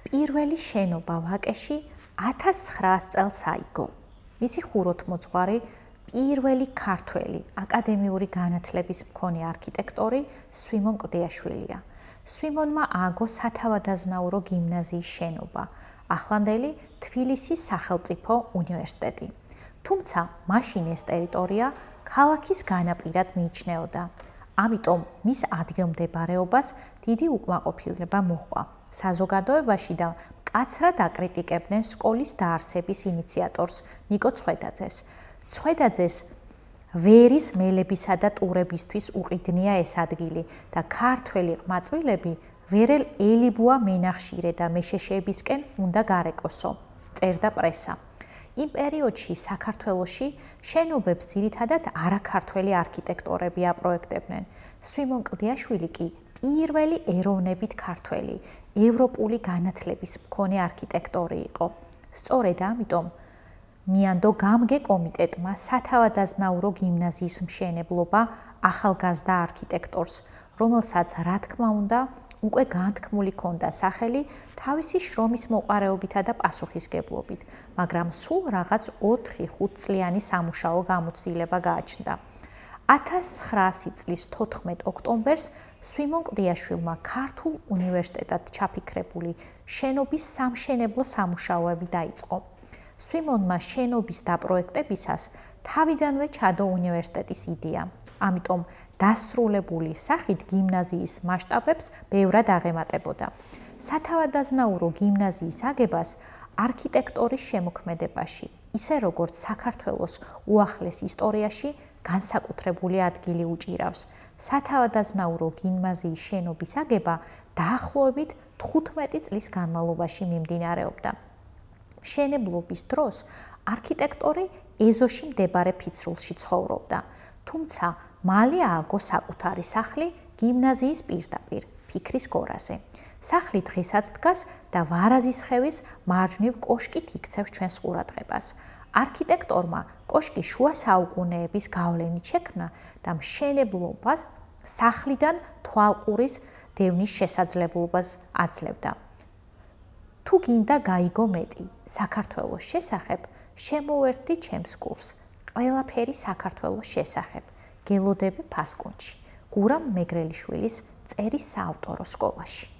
პირველი შენობა ვაკეში 1900 წელს აიგო. მისი ხუროთმოძღვარი პირველი ქართველი აკადემიური განათლების მქონე არქიტექტორი სვიმონ კლდიაშვილია. სვიმონმა ააგო სათავადაზნაურო გიმნაზიის შენობა, ახლანდელი თბილისის სახელმწიფო უნივერსიტეტი. თუმცა მაშინ ეს ტერიტორია ქალაქის განაპირად მიიჩნეოდა. ამიტომ მის ადგილმდებარეობას დიდი უკმაყოფილება მოჰყვა საზოგადოებაში და მკაცრად აკრიტიკებდნენ სკოლის დაარსების ინიციატორს ნიკო ცხვედაძეს. ცხვედაძეს ვერის მელებისა და ტურებისთვის უყიდნია ეს ადგილი და ქართველი ყმაწვილები ვერელ ელიბუა მენახშირე და მეშეშეებისკენ უნდა გარეკოსო, წერდა პრესა. იმ პერიოდში საქართველოში შენობებს ძირითადად არაქართველი არქიტექტორები აპროექტებდნენ. სვიმონ კლდიაშვილი კი პირველი ეროვნებით ქართველი, ევროპული განათლების მქონე არქიტექტორი იყო. სწორედ ამიტომ მიანდო გამგე კომიტეტმა სათავადაზნაურო გიმნაზიის მშენებლობა ახალგაზრდა არქიტექტორს, რომელსაც რა თქმა უნდა უკვე განთქმული ჰქონდა სახელი თავისი შრომის მოყარეობითა და პასუხისგებლობით, მაგრამ სულ რაღაც 4-5 წლიანი სამუშაო გამოცდილება გააჩნდა. 1900 წლის 14 ოქტომბერს სვიმონ კლდიაშვილმა ქართულ უნივერსიტეტად ჩაფიქრებული შენობის სამშენებლო სამუშაოები დაიწყო. სვიმონმა შენობის დაპროექტებისას თავიდანვე ჩადო უნივერსიტეტის იდეა, ამიტომ დასრულებული სახით გიმნაზიის მასშტაბებს ბევრად აღემატებოდა. სათავადაზნაურო გიმნაზიის აგებას არქიტექტორის შემოქმედებაში, ისე როგორც საქართველოს უახლეს ისტორიაში განსაკუთრებული ადგილი უჭირავს. სათავადაზნაურო გიმნაზიის შენობის აგება დაახლოებით 15 წლის განმავლობაში მიმდინარეობდა. მშენებლობის დროს არქიტექტორი ეზოში მდებარე ფიცრულში ცხოვრობდა, თუმცა მალე ააგო საკუთარი სახლი გიმნაზიის პირდაპირ, ფიქრის გორაზე. სახლი დღესაც დგას და ვარაზისხევის მარჯვნივ კოშკით იქცევს ჩვენს ყურადღებას. არქიტექტორმა კოშკი შუა საუკუნეების გავლენით შექმნა და მშენებლობას სახლიდან თვალყურის დევნის შესაძლებლობას აძლევდა. თუ გინდა გაიგო მეტი საქართველოს შესახებ, შემოვერთდი ჩემს კურსს ყველაფერი საქართველოს შესახებ, გელოდები ფასკუნჯში, გურამ მეგრელიშვილის წერის საავტორო სკოლაში.